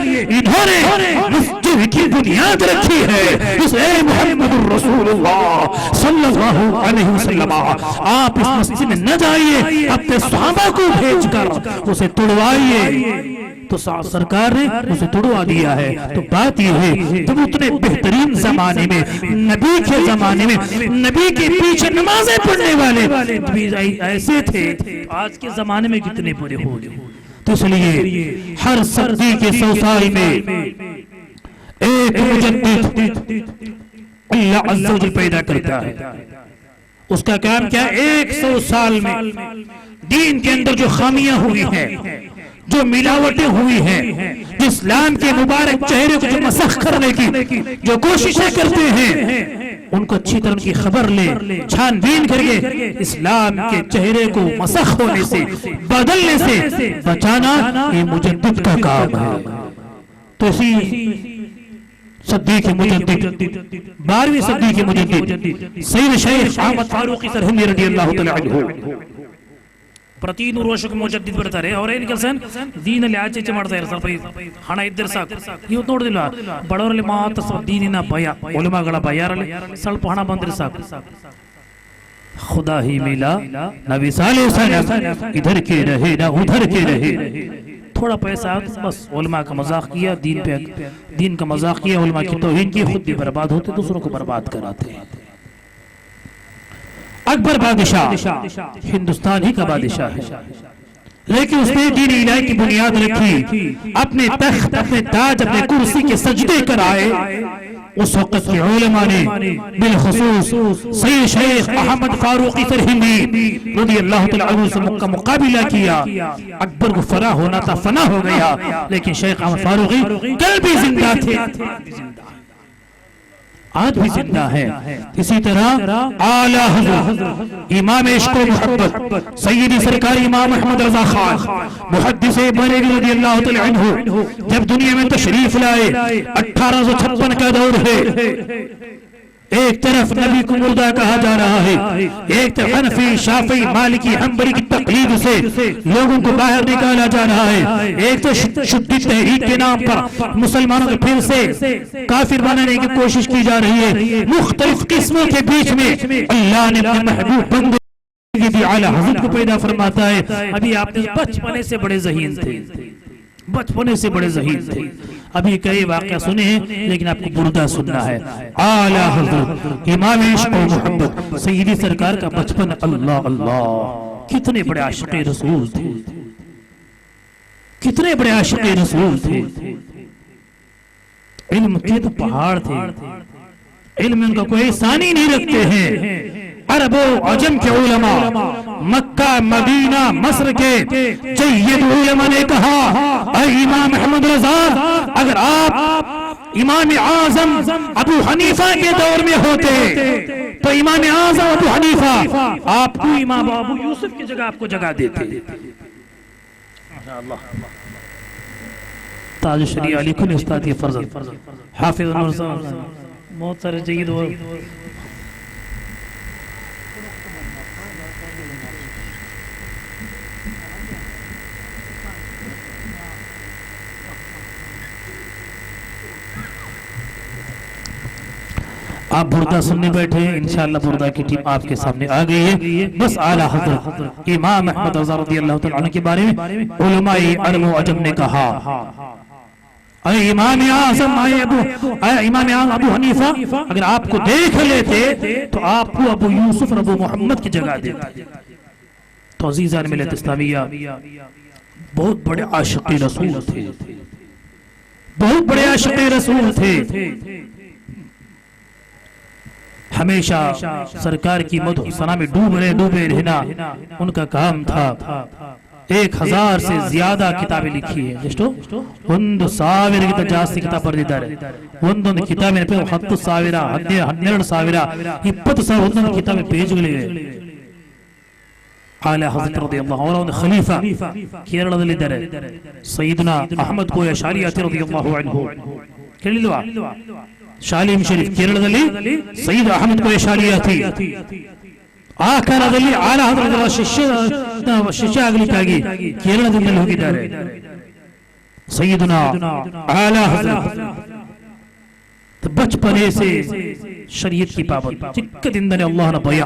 Speaker 1: इन्होंने मस्जिद की बुनियाद रखी है। इसे मुहम्मद रसूलुल्लाह सल्लल्लाहु अलैहि वसल्लम आप इस मस्जिद में न जाइए, अपने सहाबा को भेजकर उसे तुड़वाइए। तो सरकार ने उसे तुड़वा दिया है। तो बात यह है, तुम उतने बेहतरीन जमाने में, नबी के जमाने में, नबी के पीछे नमाजें पढ़ने वाले ऐसे थे, आज के जमाने में कितने बुरे हो गए। तो इसलिए हर सदी के 100 साल में एक मुजद्दिद अल्लाह अज़्ज़ा वजल पैदा करता है। उसका काम क्या है? 100 साल में दीन के अंदर जो खामियां हुई हैं, जो मिलावटें हुई हैं, इस्लाम के मुबारक चेहरे को जो मसख करने की जो कोशिशें करते हैं, उनको अच्छी तरह की खबर ले, छानबीन करके इस्लाम के चेहरे को मसख होने से, बदलने से बचाना ये मुजद्दिद का काम है। तो इसी सदी के मुजद्दिद, 12वीं सदी के मुजद्दिद सैयद शेख अहमद फारूकी सरहंदी ರದಿಯಲ್ಲಾಹು ತಆಲಾ ಅನ್ಹು ಪ್ರತಿ 100 ವರ್ಷಕ್ಕೆ ಮುಜದ್ದಿದ್ ಬರ್ತಾರೆ। ಅವರೇನು ಕೆಲಸ? ದೀನಲ್ಲಿ ಆಚೆ ಮಾಡ್ತಾ ಇರ್ತಾರೆ, ಸ್ವಲ್ಪ ಹಣ ಇದ್ದರೆ ಸಾಕು। ಇವತ್ತು ನೋಡುದಿಲ್ಲ, ಬಡವರಲ್ಲಿ ಮಾತ್ರ ಸ್ವಲ್ಪ ದೀನಿನ ಭಯ, ಉಲಮಾಗಳ ಭಯ, ಯಾರಲ್ಲಿ ಸ್ವಲ್ಪ ಹಣ ಬಂದ್ರೆ ಸಾಕು। खुदा ही मिला नबी साले सनम, इधर के रहे ना उधर के रहे। थोड़ा पैसा बस उलमा का मजाक किया, दीन का मजाक किया, उलमा की तौहीन की, खुद भी बर्बाद होते, दूसरों को बर्बाद कराते हैं। अकबर बादशाह हिंदुस्तान ही का बादशाह है, लेकिन उसने दीन इलाही की बुनियाद रखी, अपने तख्त, अपने ताज, अपने कुर्सी के सजदे कराए। उस वक्त के उलमा ने बिलखुसूस सैयद शेख अहमद फारूकी सरहिंदी रदियल्लाहु तआला अन्हु से मुकाबला किया। अकबर को फना होना था, फना हो गया, लेकिन शेख अहमद फारूकी कल भी जिंदा थे, आज भी जिंदा है। इसी तरह आला हज़रत इमाम इश्क़ व मोहब्बत सैयदी सरकार इमाम अहमद रज़ा खान मुहद्दिस बरेलवी रज़ियल्लाहु तआला अन्हु जब दुनिया में तशरीफ लाए, 1856 का दौर है। एक तरफ नबी को मुर्दा कहा जा रहा है, एक तरफ हनफी, शाफी, मालिकी, हम्बली की तकलीद से लोगों को बाहर निकाला जा रहा है। एक तो शुद्ध तहरीक के नाम पर मुसलमानों को फिर से काफिर बनाने की कोशिश की जा रही है। मुख्तलिफ किस्मों के बीच में अल्लाह ने अपने महबूब बंदे आला हज़रत को पैदा फरमाता है। अभी आपने बचपने से बड़े ज़हीन थे, बचपने से बड़े ज़हीद थे। अभी कई वाक़या सुने हैं, लेकिन आपको बुर्दा सुनना है। आला हज़रत इमाम इश्क़ व मोहब्बत सय्यदी सरकार का बचपन, अल्लाह अल्लाह, कितने बड़े आशिक़े रसूल थे, कितने बड़े आशिक़े रसूल थे। इल्म के तो पहाड़ थे, इल्म उनका कोई सानी नहीं रखते हैं। अरबो अजम के उलमा, मक्का मदीना मस्र के जय्यद उलमा ने कहा, इमाम अहमद रज़ा, अगर आप इमाम आज़म अबू हनीफा के दौर में होते तो इमाम आज़म अबू हनीफा आपको इमाम अबू यूसुफ की जगह आपको जगह देते। ताज शरीय अली कुन उस्ताद के फर्ज हाफिज बहुत सारे जय्यद आप बुर्दा सुनने बैठे हैं, इंशाअल्लाह बुर्दा की टीम आपके सामने आ गई है। बस आला हज़रत इमाम अहमद रज़ा रज़ियल्लाहु तआला अन्हु के बारे में उलमाए अरब व अजम ने कहा, इमाम आज़म इमाम अबू हनीफा अगर आपको देख लेते तो आपको अबू यूसुफ और अबू मोहम्मद की जगह देते। तो अज़ीज़ान मिल्लत इस्लामिया, बहुत बड़े आशिक़े रसूल थे, बहुत बड़े आशिक़े रसूल थे। हमेशा सरकार की मदह सना में डूबे रहना उनका काम था। 1000 से ज्यादा किताबें लिखी है। ಎಷ್ಟು 1000 ಗಿಂತ ಜಾಸ್ತಿ ಕಿತಾಬ್ ಬರೆದಿದ್ದಾರೆ। ಒಂದೊಂದು ಕಿತಾಬಿನ ಪೇಜ್ 10,000 12,000 20,000 ಒಂದೊಂದು ಕಿತಾಬ್ ಪೇಜ್ಗಳಿವೆ। ಆಲ ಹಜರತ್ ರದಿಯಲ್ಲಾಹು ಅವರ ಒಂದು ಖಲೀಫಾ ಕೇರಳದಲ್ಲಿದ್ದಾರೆ, ಸಯ್ಯಿದ್ನಾ ಅಹಮದ್ ಕೋಯ ಶಾಲಿಯಾತಿ ರದಿಯಲ್ಲಾಹು ಅನ್ಹು, ಕೇಳಿಲ್ವಾ? ಶಾಲಿಂ ಶರೀಫ್ ಕೇರಳದಲ್ಲಿ ಸಯ್ಯಿದ್ ಅಹಮದ್ ಕೋಯ ಶಾಲಿಯಾತಿ ಆ ಕಾಲದಲ್ಲಿ ಆಲ ಹಜರತ್ ಶಿಷ್ಯ ಆಗಲಿಕ್ಕಾಗಿ ಕೇರಳದಿಂದ ಹೋಗಿದ್ದಾರೆ। ಸಯ್ಯಿದ್ನಾ ಆಲಾ ಹಜರತ್ ಬಚಪನೆ से ಶರೀಯತ್ की पाबंद, ಚಿಕ್ಕದಿಂದಲೇ ಅಲ್ಲಾಹನ ಭಯ।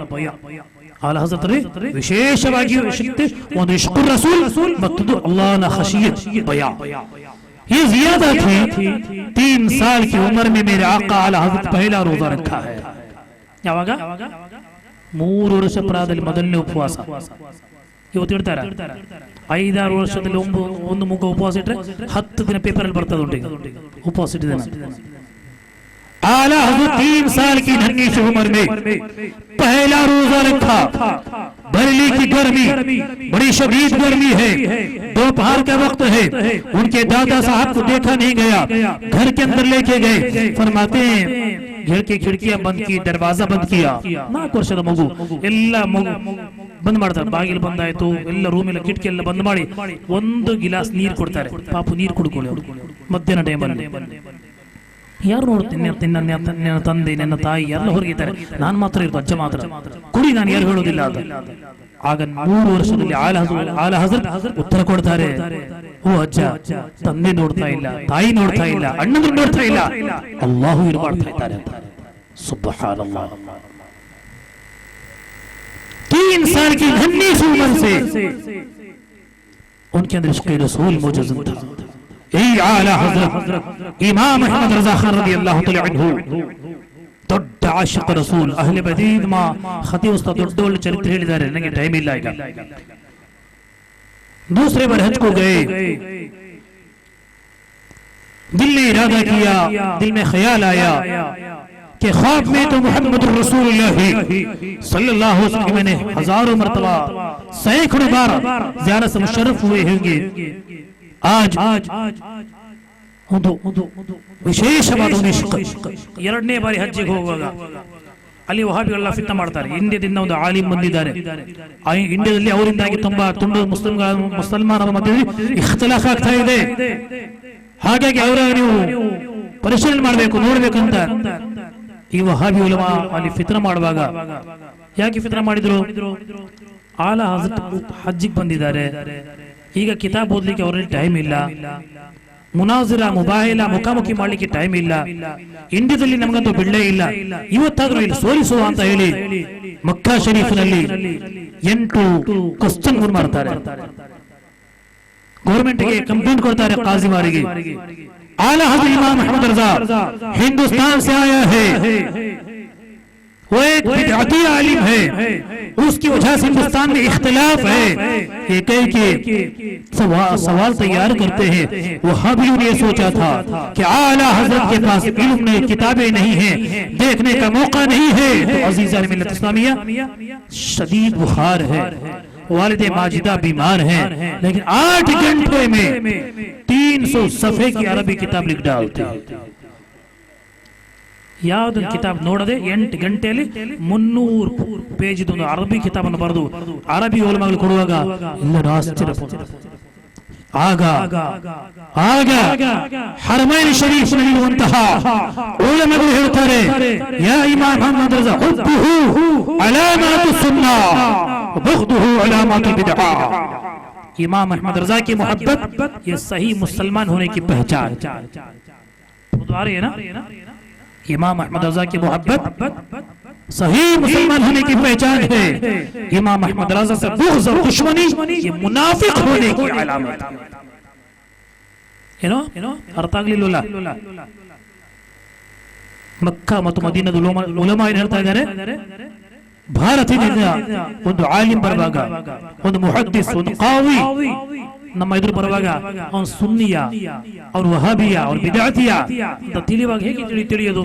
Speaker 1: ಆಲ ಹಜರತ್ ವಿಶೇಷವಾಗಿ ಶಕ್ತಿ ಒಂದು ಇಶ್ಕ್ ರಸೂಲ್ ಮತ್ತು ಅಲ್ಲಾಹನ ಖಶಿಯತ್ ಭಯ ये ज्यादा थी। 3 साल की उम्र में मेरे आका आला हज़रत पहला रोजा रखा है। ಯಾವಾಗ 3 ವರ್ಷ ಪ್ರಾಯದಲ್ಲಿ ಮೊದಲನೇ ಉಪವಾಸ। ಇವತ್ತು ಇಡ್ತಾರ 5-6 ವರ್ಷದಲ್ಲಿ ಒಂದು ಮುಖ ಉಪವಾಸ ಇಟ್ರೆ 10 ದಿನ ಪೇಪರ್ ಅಲ್ಲಿ ಬರ್ತದೆ ಉಂಟು ಉಪವಾಸ ಇಟ್ಟಿದ್ದಾನೆ। आला हज़रत 3 साल की नन्ही सी उम्र में पहला रोजा रखा। बरेली की गर्मी बड़ी शदीद गर्मी है, दोपहर का वक्त है। उनके दादा साहब को देखा नहीं गया, घर के अंदर लेके गए। फरमाते हैं घर की खिड़कियां बंद की, दरवाजा बंद किया। 4 ವರ್ಷದ ಮಗು ಎಲ್ಲ ಬಂದ್ ಮಾಡ್ತಾರೆ, ಬಾಗಿಲು ಬಂದಾಯ್ತು, ಎಲ್ಲ ರೂಮ್ ಎಲ್ಲ ಕಿಟಕಿ ಎಲ್ಲ ಬಂದ್ ಮಾಡಿ ಒಂದು ಗಿಲಾಸ್ ನೀರು ಕೊಡ್ತಾರೆ, ಪಾಪು ನೀರು ಕುಡ್ಕೊಳ್ಳಿ ಮಧ್ಯಾಹ್ನ ಟೈಮಲ್ಲಿ। ಯಾರು ನೋಡ್ತೀನಿ, ನನ್ನ ತಂದೆ ನನ್ನ ತಾಯಿ ಎಲ್ಲ ಹೊರಗಿದ್ದಾರೆ, ನಾನು ಮಾತ್ರ ಇರ್ತು, ಅಜ್ಜ ಮಾತ್ರ ಕುಡಿ, ನಾನು ಯಾರು ಹೇಳೋದಿಲ್ಲ ಅದು। ಆಗ 3 ವರ್ಷದಲ್ಲಿ ಆಲ ಹಜರತ್ ಉತ್ತರ ಕೊಡ್ತಾರೆ, ಓ ಅಜ್ಜ, ತಂದೆ ನೋಡ್ತಾ ಇಲ್ಲ, ತಾಯಿ ನೋಡ್ತಾ ಇಲ್ಲ, ಅಣ್ಣಂದ್ರು ನೋಡ್ತಾ ಇಲ್ಲ, ಅಲ್ಲಾಹು ಇದು ಮಾಡ್ತಾ ಇದ್ದಾರೆ। ಸುಬ್ಹಾನಲ್ಲಾಹ್। 3 साल की नन्ही सी उम्र से उनके अंदर इश्क़ रसूल मौजूद था। आला हज़रत इमाम अहमद रज़ा खान रज़ियल्लाहु तआला अन्हु ದೊಡ್ಡ ಆಶಿಕ ರಸೂಲ್, ಅಹ್ಲೆ ಬದೀದ್ ಮಾ ಖತೀಬ್ ಉಸ್ತಾದ್ ದೊಡ್ಡ ಒಳ್ಳೆ ಚರಿತ್ರೆ ಹೇಳಿದ್ದಾರೆ, ನನಗೆ ಟೈಮ್ ಇಲ್ಲ ಈಗ। दूसरे बार हज को गए, दिल ने इरादा किया, दिल में ख्याल आया कि ख्वाब में तो मोहम्मद रसूलुल्लाह सल्लल्लाहु अलैहि वसल्लम मैंने हजारों मरतबा सैकड़ों बार ज़ियारत से मुशर्रफ हुए होंगे। आज ವಿಶೇಷವಾದ ಒಂದು ಇಶ್ಕ್, 2ನೇ ಬಾರಿ ಹಜ್ಜಿಗೆ ಹೋಗುವಾಗ ಅಲ್ಲಿ ವಹಾಬಿಗಳೆಲ್ಲ ಫಿತ್ನಾ ಮಾಡ್ತಾರೆ। ಇಂಡಿಯಾದಿಂದ ಒಂದು ಆಲಿಮ್ ಬಂದಿದ್ದಾರೆ, ಇಂಡಿಯಾದಲ್ಲಿ ಅವರಿಂದಾಗಿ ತುಂಬಾ ತುಂಡು ಮುಸಲ್ಮಾನರ ಮಧ್ಯೆ ಇಖ್ತಿಲಾಫ್ ಆಗ್ತಾ ಇದೆ, ಹಾಗಾಗಿ ಅವರ ನೀವು ಪರಿಶೀಲನೆ ಮಾಡಬೇಕು, ನೋಡ್ಬೇಕಂತ ಈ ವಹಾಬಿ ಉಲಮಾ ಅಲ್ಲಿ ಫಿತ್ನಾ ಮಾಡುವಾಗ, ಯಾಕೆ ಫಿತ್ನಾ ಮಾಡಿದ್ರು? ಆಲಾ ಹಜರತ್ ಹಜ್ಜಿಗೆ ಬಂದಿದ್ದಾರೆ, ಈಗ ಕಿತಾಬ್ ಓದ್ಲಿಕ್ಕೆ ಅವರಲ್ಲಿ ಟೈಮ್ ಇಲ್ಲ, ಮುನಾಜಿರಾ ಮುಬಾಹಿಲಾ ಮುಖಾಮುಖಿ ಮಾಡ್ಲಿಕ್ಕೆ ಟೈಮ್ ಇಲ್ಲ, ಇಂಡಿಯಾದಲ್ಲಿ ನಮಗಂತೂ ಬಿಡ್ಲೇ ಇಲ್ಲ, ಇವತ್ತಾದ್ರೂ ಇಲ್ಲಿ ಸೋಲಿಸುವ ಅಂತ ಹೇಳಿ ಮಕ್ಕಾ ಶರೀಫ್ನಲ್ಲಿ 8 ಕ್ವಶ್ಚನ್ ಮಾಡ್ತಾರೆ। ಗೌರ್ಮೆಂಟ್ಗೆ ಕಂಪ್ಲೇಂಟ್ ಕೊಡ್ತಾರೆ ಕಾಜಿಮಾರಿಗೆ, आला हज़रत इमाम अहमद रज़ा हिंदुस्तान से आया है, वो एक बिदअती आलिम है, उसकी वजह से हिंदुस्तान में इख्तिलाफ है। ये कह के सवाल तैयार करते हैं। वहाबियों ने सोचा था कि आला हजरत के पास इल्म नहीं, किताबें नहीं है, देखने का मौका नहीं है। तो अज़ीज़ान मिल्लत इस्लामिया, शदीद बुखार है, वालिदे माजिदा बीमार हैं, लेकिन 8 घंटे में 300 सफ़े की अरबी किताब लिख डालते हैं। ಯಾವ್ದು ಕಿತಾಬ್ ನೋಡದೆ 8 ಗಂಟೆಯಲ್ಲಿ 300 ಪೇಜ್ ಒಂದು ಅರಬಿ ಕಿತಾಬನ್ನು ಬರೆದು ಅರಬಿ ಉಲಮಾಗಳು ಕೊಡುವಾಗ ಎಲ್ಲರೂ ಆಶ್ಚರ್ಯಪಟ್ಟರು. ಆಗ ಹರಮೈನ್ ಶರೀಫ್ ನಲ್ಲಿರುವಂತಹ ಉಲಮಾಗಳು ಹೇಳ್ತಾರೆ, ಯಾ ಇಮಾಮ್ ಅಹ್ಮದ್ ರಜಾ ಹುಬ್ಬುಹು ಅಲಾಮಾತು ಸುನ್ನಾ वबग़्दुहु अलामातुल बिदअ। इमाम अहमद रज़ा की मोहब्बत ये सही मुसलमान होने की पहचान है ना। इमाम अहमद रज़ा की मोहब्बत सही मुसलमान होने की पहचान है। इमाम अहमद रज़ा से बुग़्ज़ और दुश्मनी ये मुनाफिक होने की अलामत है। ಅರ್ಥ ಆಗಲಿಲ್ಲ? ಮಕ್ಕಾ ಮತ್ತು ಮದೀನದ ಉಲಮಾ ಏನು ಹೇಳ್ತಾ ಇದ್ದಾರೆ, ಭಾರತದಿಂದ ಒಂದು ಆಲಿಮ್ ಬರುವಾಗ, ಒಂದು ಮುಹದ್ದಿಸ್, ಒಂದು ಕಾವಿ ನಮ್ಮ ಎದುರು ಬರುವಾಗ ಅವನು ಸುನ್ನಿಯ, ಅವನು ವಹಾಬಿಯ, ಅವನು ಬಿದ್ಅತಿಯ ಅಂತ ತಿಳಿಯುವಾಗ ಹೇಗೆ ತಿಳಿಯೋದು?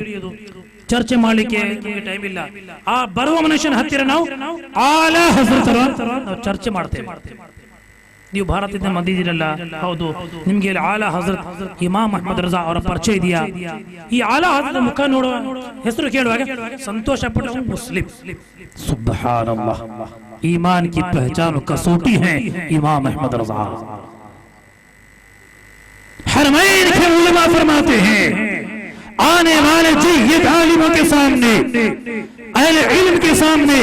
Speaker 1: ಚರ್ಚೆ ಮಾಡಲಿಕ್ಕೆ ನಮಗೆ ಟೈಮ್ ಇಲ್ಲ. ಆ ಬರುವ ಮನುಷ್ಯನ ಹತ್ತಿರ ನಾವು ಆಲಾ ಹಜರತ್ ನಾವು ಚರ್ಚೆ ಮಾಡ್ತೇವೆ. ನೀವು ಭಾರತದಿಂದ ಬಂದಿದ್ದೀರಲ್ಲ, ಹೌದು, ನಿಮ್ಗೆ ಆಲಾ ಹಜರತ್ ಇಮಾಮ್ ಅಹ್ಮದ್ ರಜಾ ಅವರ ಪರಿಚಯ ಇದೆಯಾ? ಈ ಆಲಾ ಹಜರತ್ ಮುಖ ನೋಡುವ, ಹೆಸರು ಕೇಳುವಾಗ ಸಂತೋಷ ಪಟ್ಟು ಮುಸ್ಲಿಂ. सुब्हानअल्लाह, ईमान की पहचान कसौटी है इमाम अहमद रज़ा। हरमैन के उलमा फरमाते हैं, आने वाले जय्यद आलिमों के सामने, अहले इल्म के सामने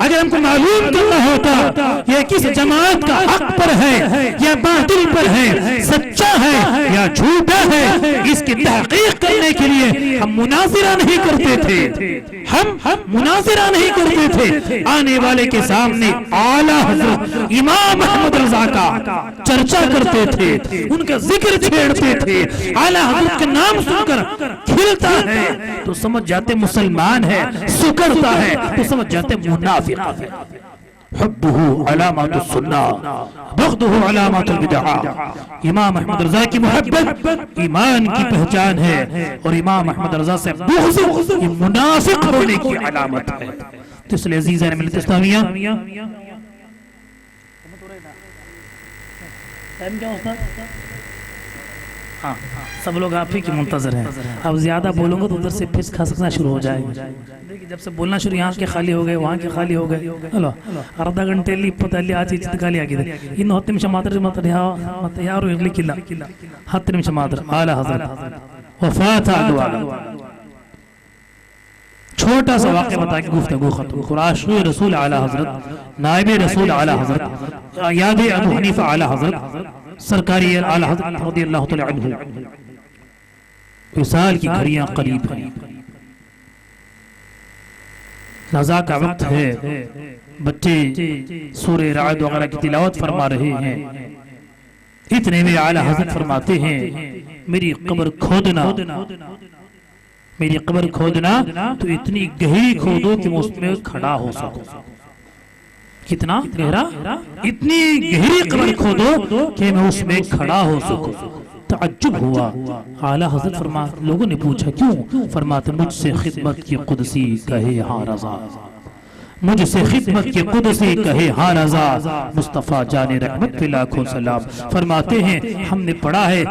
Speaker 1: अगर हमको मालूम करना होता ये किस जमात का हक पर है या बातिल पर है, सच्चा है या झूठा है, इसकी तहकीक करने के लिए हम मुनाज़िरा नहीं करते थे, हम मुनाज़िरा नहीं करते थे। आने वाले के सामने आला हज़रत इमाम अहमद रज़ा का चर्चा करते थे, उनका जिक्र छेड़ते थे। आला हज़रत का नाम सुनकर खिलता है तो समझ जाते मुसलमान है, सुकड़ता है तो समझ जाते मुनाफिक है। हुब्बुहु अलामातुस सुन्ना बग़्दुहु अलामातुल बिदअ। इमाम अहमद रज़ा की मोहब्बत ईमान की पहचान है और इमाम अहमद रज़ा से बुग़्ज़ ये मुनाफिक होने की अलामत है। तो इसलिए अज़ीज़ान मिल्लत इस्लामिया, टाइम क्या होता है? हाँ, सब लोग आप ही की मुंतजर हैं। अब ज्यादा बोलूंगा तो उधर से फिर खसखना शुरू हो जाएगा। देखिए, जब से बोलना शुरू, यहाँ के खाली हो गए, वहाँ के खाली हो गए, ಅಲ್ವಾ? ಅರ್ಧ ಗಂಟೆಯಲ್ಲಿ 20 ಆಚೆ ಈಚೆ ಖಾಲಿ ಆಗಿದೆ. ಇನ್ನು 10 ನಿಮಿಷ ಮತ್ತೆ ಯಾರು ಇರ್ಲಿಕ್ಕಿಲ್ಲ. 10 ನಿಮಿಷ ಮಾತ್ರ. ಆಲಾ ಹಜರತ್ ವಫಾತ್ ಆಗುವಾಗ छोटा सा वाक़या बता के गुफ्तगू खत्म। खुराशी रसूल आला हजरत, नायब रसूल आला हजरत, याद अबू हनीफा आला हजरत, सरकारी आला हजरत रज़ियल्लाहु तआला अन्हु, विसाल की घड़ियां करीब हैं, नज़ा का वक्त है, बच्चे सूरे राद वगैरह की तिलावत फरमा रहे हैं। इतने में आला हजरत फरमाते हैं, मेरी कब्र खोदना, मेरी कब्र खोदना तो इतनी गहरी खोदो कि मैं उसमें खड़ा हो सकूं। कितना गहरा? इतनी गहरी कब्र खोदो कि मैं उसमें खड़ा हो सकूं। तअज्जुब हुआ। आला हज़रत फरमाते, लोगों ने पूछा क्यों? फरमाते, मुझसे खिदमत की कुदसी कहे हाँ रज़ा, मुझसे खिदमत की कुदसी कहे हाँ रज़ा, मुस्तफ़ा जाने रहमत पे लाखों सलाम। फरमाते हैं, हमने पढ़ा है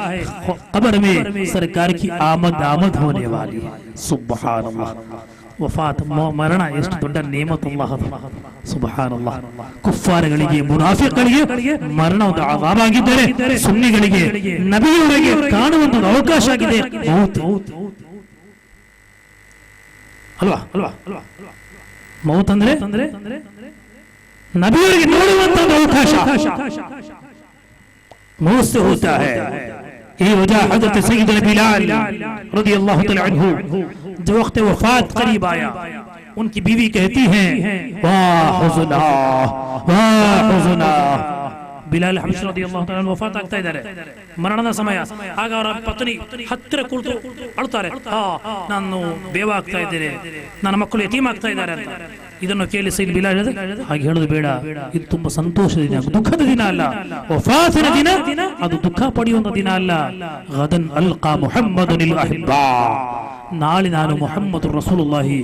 Speaker 1: कब्र में सरकार की आमद होने वाली है। सुब्हानअल्लाह, वफात मरण ಎಷ್ಟು ದೊಡ್ಡ ನೇಮತ್ ಅಲ್ಲಾಹ್. ಸುಬ್ಹಾನಲ್ಲಾಹ್. ಕುಫಾರಗಳಿಗೆ, ಮುನಾಫಿಕರಿಗೆ ಮರಣ ಒಂದು ಅಜಾಬ್ ಆಗಿದ್ದರೆ, ಸುನ್ನಿಗಳಿಗೆ ನಬಿಯವರಿಗೆ ಕಾಣುವಂತ ಅವಕಾಶ ಆಗಿದೆ ಮೌತ್. ಅಲ್ವಾ? ಮೌತ್ ಅಂದ್ರೆ ನಬಿಯವರಿಗೆ ನೋಡುವಂತ ಅವಕಾಶ मौत से होता है। ये वजह हज़रत सैयदना बिलाल रज़ियल्लाहु तआला अन्हु जब वक्त वफात करीब आया, उनकी बीवी कहती हैं, वाह हुज़ना, वाह हुज़ना, ಬಿಲಾಲ್ ಹಬ್ಶಿ ರದಿಯಲ್ಲಾಹು ತಆಲಾ ವಫಾತ್ ಆಗ್ತಾ ಇದ್ದಾರೆ, ಮರಣದ ಸಮಯ. ಆಗ ಅವರ ಪತ್ನಿ ಹತ್ತಿರ ಕುಳಿತು ಅಳ್ತಾರೆ, ನಾನು ಬೇವ ಆಗ್ತಾ ಇದ್ದೇನೆ, ನನ್ನ ಮಕ್ಕಳು ಯತೀಮ್ ಆಗ್ತಾ ಇದ್ದಾರೆ ಅಂತ. ಇದನ್ನು ಕೇಳಿ ಸೈಯದ್ ಬಿಲಾಲ್ ಹೇಳಿದ, ಹಾಗೆ ಹೇಳೋದು ಬೇಡ, ಇದು ತುಂಬಾ ಸಂತೋಷದ ದಿನ, ದುಃಖದ ದಿನ ಅಲ್ಲ. ವಫಾತಿನ ದಿನ ಅದು ದುಃಖ ಪಡೆಯುವಂತ ದಿನ ಅಲ್ಲ. ಗದನ್ ಅಲ್ಕಾ ಮುಹಮ್ಮದುನಿಲ್ ಅಹಿಬ್ಬಾ, ನಾಳೆ ನಾನು ಮುಹಮ್ಮದ್ ರಸೂಲುಲ್ಲಾಹಿ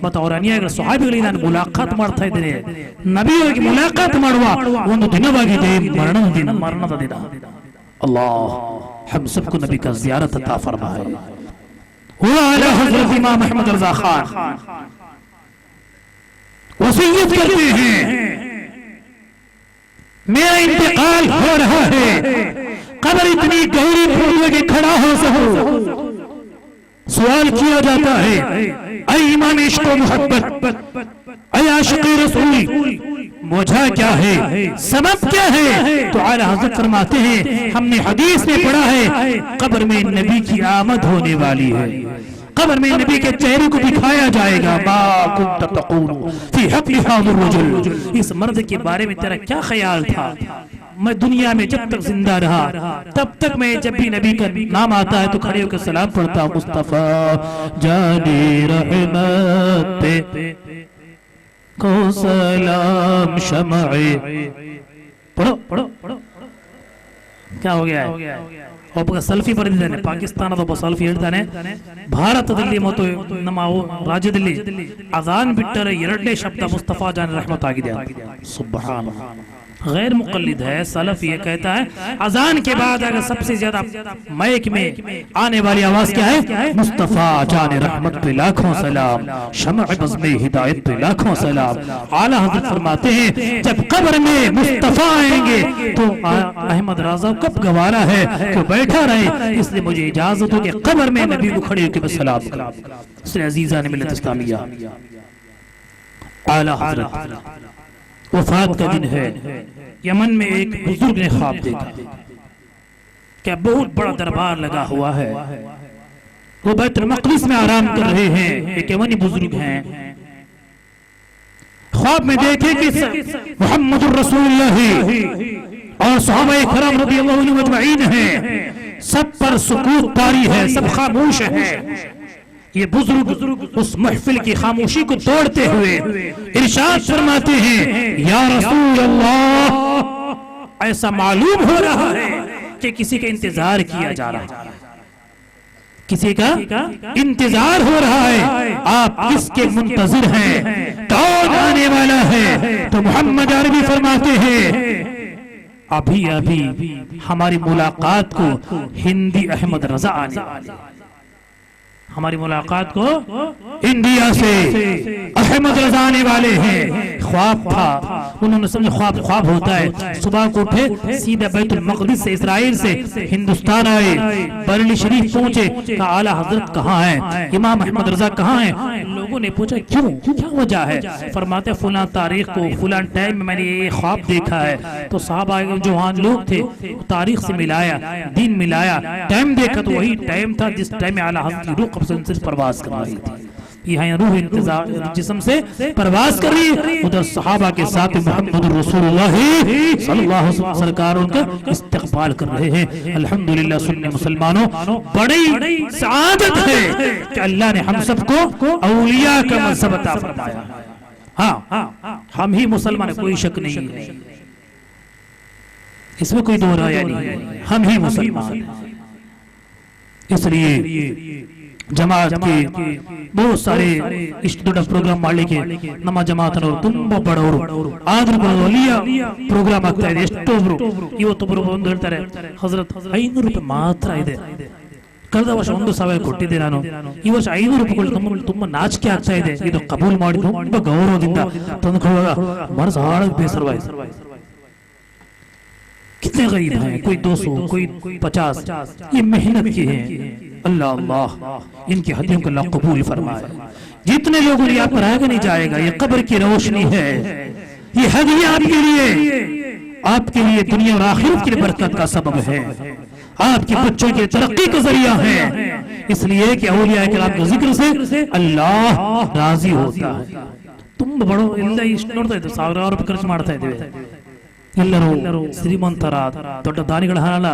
Speaker 1: ಮತ್ತು ಅವರ ಅನುಯಾಯಿಗಳ ಸ್ವಹಾಬಿಗಳಿಗೆ ನಾನು ಮುಲಾಕಾತ್ ಮಾಡ್ತಾ ಇದ್ದೇನೆ. ನಬಿಯಾಗಿ ಮುಲಾಕಾತ್ ಮಾಡುವ ಒಂದು ದಿನವಾಗಿದೆ ಮರಣದ ದಿನ. ಅಲ್ಲಾಹ್ ಹಮ್ ಸಬ್ಕೋ ನಬಿ ಕಾ ಜಿಯಾರತ್ ಅತಾ ಫರ್ಮಾಯೆ. ವ ಅಲಾ ಹಜರತ್ ಇಮಾಮ್ ಅಹಮದ್ ರಜಾ खान वसीयत करते हैं, मेरा इंतकाल हो रहा है, कब्र इतनी गहरी पड़ी के खड़ा हो सको. सवाल किया जाता है, ऐ इमाम इश्क व मोहब्बत, ऐ आशिक़ रसूल, वजह क्या है, सबब क्या है? तो आला हज़रत फरमाते हैं, हमने हदीस में पढ़ा है कब्र में नबी की आमद होने वाली है, कब्र में नबी के चेहरे को दिखाया जाएगा. मा कुंत तक़ूलु फी हक़्क़ि हाज़िर रजुल, इस मर्द के बारे में तेरा क्या ख्याल था? मैं दुनिया में जब तक जिंदा रहा तब तक मैं जब भी नबी का नाम आता है तो खड़े होकर सलाम पढ़ता हूं. मुस्तफा जाने रहमत को सलाम शमए. पढ़ो पढ़ो पढ़ो. क्या हो गया है? ಒಬ್ಬ ಸೆಲ್ಫಿ ಬರೆದಿದ್ದಾನೆ, ಪಾಕಿಸ್ತಾನದ ಒಬ್ಬ ಸೆಲ್ಫಿ ಹೇಳ್ತಾನೆ, ಭಾರತದಲ್ಲಿ ಮತ್ತು ನಮ್ಮ ರಾಜ್ಯದಲ್ಲಿ ಅಜಾನ್ ಬಿಟ್ಟರೆ ಎರಡನೇ ಶಬ್ದ ಮುಸ್ತಫಾ ಜಾನ್ ರಹಮತ್ ಆಗಿದೆ. ಸುಬ್ಹಾನಲ್ಲಾಹ್. गैर मुक़ल्लिद है, सलफ ये कहता है अजान के बाद अगर सबसे ज्यादा माइक में आने वाली आवाज क्या है? मुस्तफा जाने रहमत पे लाखों सलाम, शमअ बज़्म हिदायत पे लाखों सलाम. आला हज़रत फरमाते हैं जब कब्र में मुस्तफा आएंगे तो अहमद रज़ा कब गवारा है कि बैठा रहे, इसलिए मुझे इजाजत हो कि कब्र में नबी को खड़े होकर सलाम करें. इसलिए अजीज़ा ने मिल्लत इस्लामिया, आला हज़रत वफात का दिन है. यमन में एक बुजुर्ग ने ख्वाब देखा, क्या बहुत बड़ा दरबार लगा हुआ है, वो बैतुल मक़दिस में आराम कर रहे हैं. एक यमनी बुजुर्ग हैं, ख्वाब में देखे कि मुहम्मदुर रसूलुल्लाह और सहाबाए किराम रज़ियल्लाहु अन्हुम अजमईन हैं, सब पर सुकूत तारी है, सब खामोश हैं. ये बुजुर्ग उस महफिल की खामोशी को तोड़ते हुए इरशाद फरमाते हैं, या रसूल अल्लाह, ऐसा मालूम हो रहा है कि किसी का इंतजार किया जा रहा है, किसी का इंतजार हो रहा है. आप किसके मुंतजिर हैं? कौन आने वाला है? तो मोहम्मद अरबी फरमाते हैं, अभी अभी हमारी मुलाकात को हिंदी अहमद रजा आने वाले, हमारी मुलाकात को इंडिया से अहमद रजा आने वाले हैं. ख्वाब था, उन्होंने समझा ख्वाब ख्वाब होता है. सुबह को उठे, सीधा बैतुल मक़दिस से इसराइल से हिंदुस्तान आए, बरेली शरीफ पहुंचे, कहा आला हजरत कहाँ हैं, इमाम अहमद रजा कहाँ हैं? लोगों ने पूछा क्यों, क्या वजह है? फरमाते फुलां तारीख को फुलां टाइम में मैंने ये ख्वाब देखा है. तो साहबा जो वहाँ लोग थे तारीख से मिलाया, दिन मिलाया, टाइम देखा तो वही टाइम था जिस टाइम में आला हजरत की रूह से परवाज कर रही थी. यहाँ रूह इंतजार जिस्म से परवाज कर रही है, उधर सहाबा के साथ मुहम्मद रसूलुल्लाह सल्लल्लाहु अलैहि वसल्लम सरकार उनका इस्तक़बाल कर रहे हैं. अल्हम्दुलिल्लाह. सुन्नी मुसलमानों, बड़ी सआदत है कि अल्लाह ने हम सबको औलिया का मज़हब अता फरमाया. हाँ, हम ही मुसलमान, कोई शक नहीं है, इसमें कोई दो राय नहीं है, हम ही मुसलमान. इसलिए ಜಮಾತ್ ಬಹು ಸಾರಿ ಇಷ್ಟು ದೊಡ್ಡ ಪ್ರೋಗ್ರಾಮ್ ಮಾಡಲಿಕ್ಕೆ ನಮ್ಮ ಜಮಾತನವರು ತುಂಬಾ ಬಡವರು, ಆದ್ರೂ ಒಲಿಯ ಪ್ರೋಗ್ರಾಮ್ ಆಗ್ತಾ ಇದೆ. ಎಷ್ಟೊಬ್ರು ಇವತ್ತೊಬ್ರು ಒಂದು ಹೇಳ್ತಾರೆ, ಹಜರತ್ 500 ರೂಪಾಯಿ ಮಾತ್ರ ಇದೆ, ಕಳೆದ ವರ್ಷ 1000 ಕೊಟ್ಟಿದ್ದೆ ನಾನು, ಈ ವರ್ಷ 500 ರೂಪಾಯಿ ತುಂಬಾ ನಾಚಿಕೆ ಆಗ್ತಾ ಇದೆ. ಇದು ಕಬೂಲ್ ಮಾಡಿ ತುಂಬಾ ಗೌರವದಿಂದ ತಂದುಕೊಳ್ಳುವಾಗ ಮನಸ್ಸು ಆಳ ಬೇಸರವಾಯಿತು. कितने गरीब हैं, कोई 200 कोई 50, ये मेहनत की है. अल्लाह अल्लाह इनकी हदियों को अल्लाह कबूल फरमाए. जितने लोगों ने पर आगे नहीं जाएगा, ये कब्र की रोशनी है, ये हदिया आपके लिए दुनिया और आखिरत की बरकत का सबब है, आपके बच्चों की तरक्की का जरिया है. इसलिए कि औलिया किराम के जिक्र से अल्लाह राजी होता है. तुम बड़ो ಎಲ್ಲ ಇಷ್ಟು ನೋಡ್ತಾ ಇದ್ದೀವಿ, 1000 ರೂಪಾಯಿ ಖರ್ಚು ಮಾಡ್ತಾ ಇದ್ದೀವಿ, ಎಲ್ಲರೂ ಶ್ರೀಮಂತರಾದ ದೊಡ್ಡ ದಾನಿಗಳ ಹಣ ಅಲ್ಲ,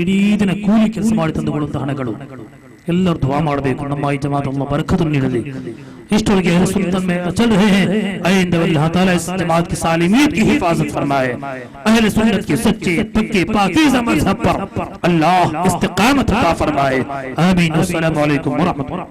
Speaker 1: ಇಡೀ ದಿನ ಕೂಲಿ ಕೆಲಸ ಮಾಡಿ ತಂದುಕೊಳ್ಳುವಂತಹ ಹಣಗಳು. ಎಲ್ಲರೂ ದುವಾ ಮಾಡಬೇಕು, ನಮ್ಮ ಈ ಜಮಾತ್ ಅಲ್ಲಾಹ್ ಬರಕತ್ ನೀಡಲಿ. इष्टों के सुल्तान में चल रहे हैं, आइंदा अल्लाह ताला इस जमात की सालिमियत की हिफाजत फरमाए, अहले सुन्नत के सच्चे पक्के पाकीज़ा मज़हब पर अल्लाह इस्तिकामत अता फरमाए। आमीन। अस्सलामु अलैकुम व रहमतुल्लाह।